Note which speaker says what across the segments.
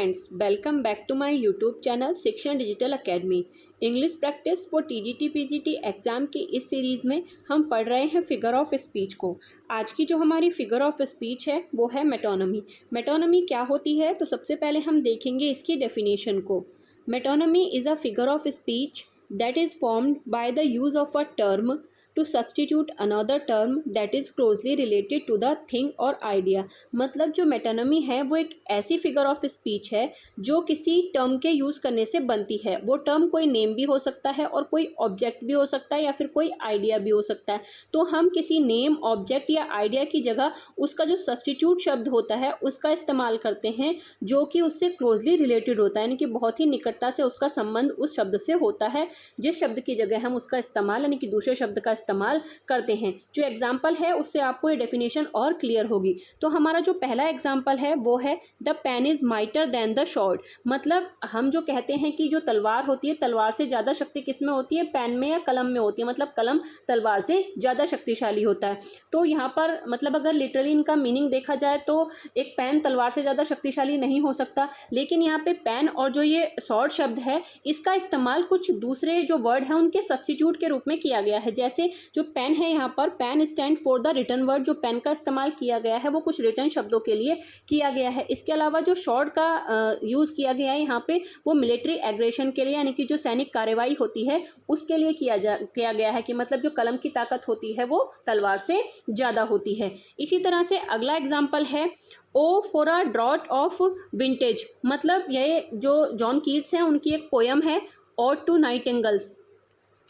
Speaker 1: Friends, welcome back to my YouTube channel Shikshan Digital Academy. English practice for TGT PGT exam की इस series में हम पढ़ रहे हैं फिगर ऑफ स्पीच को। आज की जो हमारी फिगर ऑफ स्पीच है वो है मेटोनमी। मेटोनमी क्या होती है, तो सबसे पहले हम देखेंगे इसकी डेफिनेशन को। Metonymy is a figure of speech that is formed by the use of a term to substitute another term that is closely related to the thing or idea. मतलब जो मेटोनमी है वो एक ऐसी फिगर ऑफ स्पीच है जो किसी term के यूज़ करने से बनती है। वो टर्म कोई नेम भी हो सकता है और कोई ऑब्जेक्ट भी हो सकता है या फिर कोई आइडिया भी हो सकता है। तो हम किसी नेम, ऑब्जेक्ट या आइडिया की जगह उसका जो सब्सटीट्यूट शब्द होता है उसका इस्तेमाल करते हैं जो कि उससे क्लोजली रिलेटेड होता है, यानी कि बहुत ही निकटता से उसका संबंध उस शब्द से होता है जिस शब्द की जगह हम उसका इस्तेमाल यानी कि दूसरे शब्द का इस्तेमाल करते हैं। जो एग्जाम्पल है उससे आपको ये डेफिनेशन और क्लियर होगी। तो हमारा जो पहला एग्जाम्पल है वो है the pen is mightier than the sword. मतलब हम जो कहते हैं कि जो तलवार होती है, तलवार से ज़्यादा शक्ति किस में होती है, पेन में या कलम में होती है। मतलब कलम तलवार से ज़्यादा शक्तिशाली होता है। तो यहाँ पर मतलब अगर लिटरली इनका मीनिंग देखा जाए तो एक पेन तलवार से ज़्यादा शक्तिशाली नहीं हो सकता, लेकिन यहाँ पे पेन और जो ये शॉर्ड शब्द है इसका इस्तेमाल कुछ दूसरे जो वर्ड है उनके सब्स्टिट्यूट के रूप में किया गया है। जैसे जो पेन है, यहाँ पर pen stand for the written word. जो पेन का इस्तेमाल किया गया है वो कुछ रिटन शब्दों के लिए किया गया है। इसके अलावा जो शॉर्ड का यूज़ किया गया है यहाँ पे वो मिलिट्री एग्रेशन के लिए, यानी कि जो सैनिक कार्रवाई होती है उसके लिए किया गया है कि मतलब जो कलम की ताकत होती है वो तलवार से ज़्यादा होती है। इसी तरह से अगला एग्जाम्पल है O for a draught of vintage. मतलब ये जो जॉन कीट्स हैं उनकी एक पोयम है ऑड टू नाइटिंगेल्स।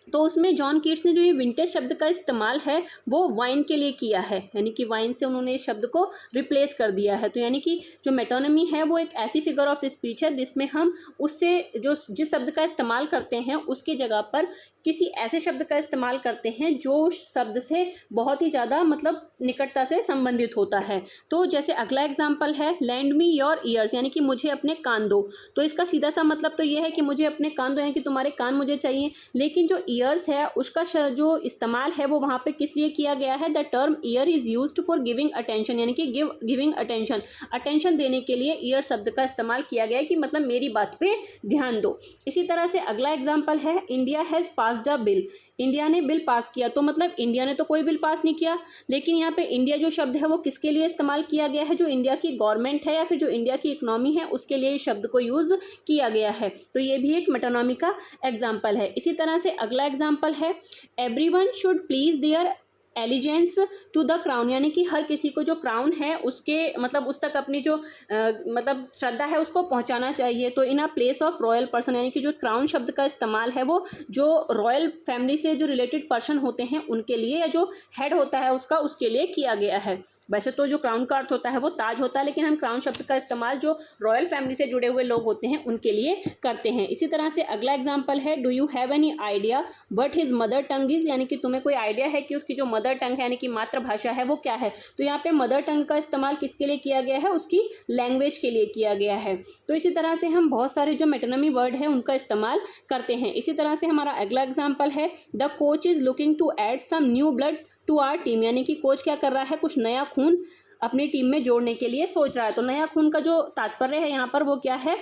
Speaker 1: तो उसमें जॉन कीट्स ने जो ये विंटेज शब्द का इस्तेमाल है वो वाइन के लिए किया है, यानी कि वाइन से उन्होंने इस शब्द को रिप्लेस कर दिया है। तो यानी कि जो मेटोनमी है वो एक ऐसी फिगर ऑफ स्पीच है जिसमें हम उससे जो जिस शब्द का इस्तेमाल करते हैं उसकी जगह पर किसी ऐसे शब्द का इस्तेमाल करते हैं जो उस शब्द से बहुत ही ज़्यादा मतलब निकटता से संबंधित होता है। तो जैसे अगला एग्जाम्पल है लैंड मी योर ईयर्स, यानी कि मुझे अपने कान दो। तो इसका सीधा सा मतलब तो ये है कि मुझे अपने कान दो, यानी कि तुम्हारे कान मुझे चाहिए। लेकिन जो ईयर्स है उसका जो इस्तेमाल है वो वहाँ पे किस लिए किया गया है, the term year is used for giving attention, यानी कि गिविंग अटेंशन देने के लिए ईयर शब्द का इस्तेमाल किया गया है कि मतलब मेरी बात पे ध्यान दो। इसी तरह से अगला एग्जाम्पल है India has passed a bill. India ने बिल पास किया। तो मतलब इंडिया ने तो कोई बिल पास नहीं किया, लेकिन यहाँ पे इंडिया जो शब्द है वो किसके लिए इस्तेमाल किया गया है, जो इंडिया की गवर्नमेंट है या फिर जो इंडिया की इकोनॉमी है उसके लिए इस शब्द को यूज़ किया गया है। तो ये भी एक मेटोनॉमी का एग्जाम्पल है। इसी तरह से अगला एग्जाम्पल है everyone should please their allegiance to the crown, यानी कि हर किसी को जो क्राउन है उसके मतलब उस तक अपनी जो मतलब श्रद्धा है उसको पहुंचाना चाहिए। तो in a place of royal person, यानी कि जो क्राउन शब्द का इस्तेमाल है वो जो रॉयल फैमिली से जो रिलेटेड पर्सन होते हैं उनके लिए या जो हेड होता है उसका उसके लिए किया गया है। वैसे तो जो क्राउन का अर्थ होता है वो ताज होता है, लेकिन हम क्राउन शब्द का इस्तेमाल जो रॉयल फैमिली से जुड़े हुए लोग होते हैं उनके लिए करते हैं। इसी तरह से अगला एग्जाम्पल है do you have any idea what his mother tongue is, यानी कि तुम्हें कोई आइडिया है कि उसकी जो मदर टंग है यानी कि मातृभाषा है वो क्या है। तो यहाँ पे मदर टंग का इस्तेमाल किसके लिए किया गया है, उसकी लैंग्वेज के लिए किया गया है। तो इसी तरह से हम बहुत सारे जो मेटोनमी वर्ड है उनका इस्तेमाल करते हैं। इसी तरह से हमारा अगला एग्जाम्पल है the coach is looking to add some new blood to our team, यानी कि कोच क्या कर रहा है, कुछ नया खून अपनी टीम में जोड़ने के लिए सोच रहा है। तो नया खून का जो तात्पर्य है यहाँ पर वो क्या है,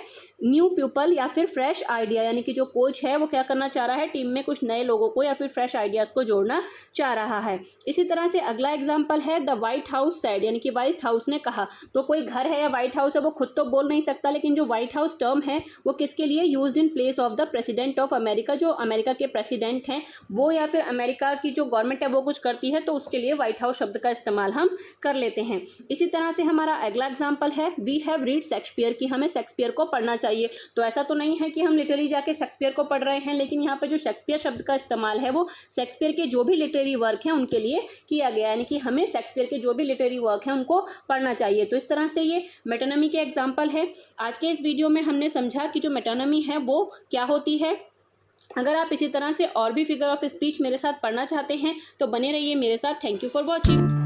Speaker 1: न्यू पीपल या फिर फ्रेश आइडिया, यानी कि जो कोच है वो क्या करना चाह रहा है, टीम में कुछ नए लोगों को या फिर फ्रेश आइडियाज़ को जोड़ना चाह रहा है। इसी तरह से अगला एग्जाम्पल है द व्हाइट हाउस सेड, यानी कि व्हाइट हाउस ने कहा। तो कोई घर है या व्हाइट हाउस है वो खुद तो बोल नहीं सकता, लेकिन जो व्हाइट हाउस टर्म है वो किसके लिए used in place of the president of America. जो अमेरिका के प्रेसिडेंट हैं वो या फिर अमेरिका की जो गवर्नमेंट है वो कुछ करती है तो उसके लिए व्हाइट हाउस शब्द का इस्तेमाल हम कर लेते हैं। इसी तरह से हमारा अगला एग्जाम्पल है वी हैव रीड शेक्सपियर, की हमें शेक्सपियर को पढ़ना चाहिए। तो ऐसा तो नहीं है कि हम लिटरली जाके शेक्सपियर को पढ़ रहे हैं, लेकिन यहाँ पर जो शेक्सपियर शब्द का इस्तेमाल है वो शेक्सपियर के जो भी लिटरेरी वर्क हैं उनके लिए किया गया, यानी कि हमें शेक्सपियर के जो भी लिटरेरी वर्क हैं उनको पढ़ना चाहिए। तो इस तरह से ये मेटोनमी के एग्जाम्पल है। आज के इस वीडियो में हमने समझा कि जो मेटोनमी है वो क्या होती है। अगर आप इसी तरह से और भी फिगर ऑफ स्पीच मेरे साथ पढ़ना चाहते हैं तो बने रहिए मेरे साथ। Thank you for watching.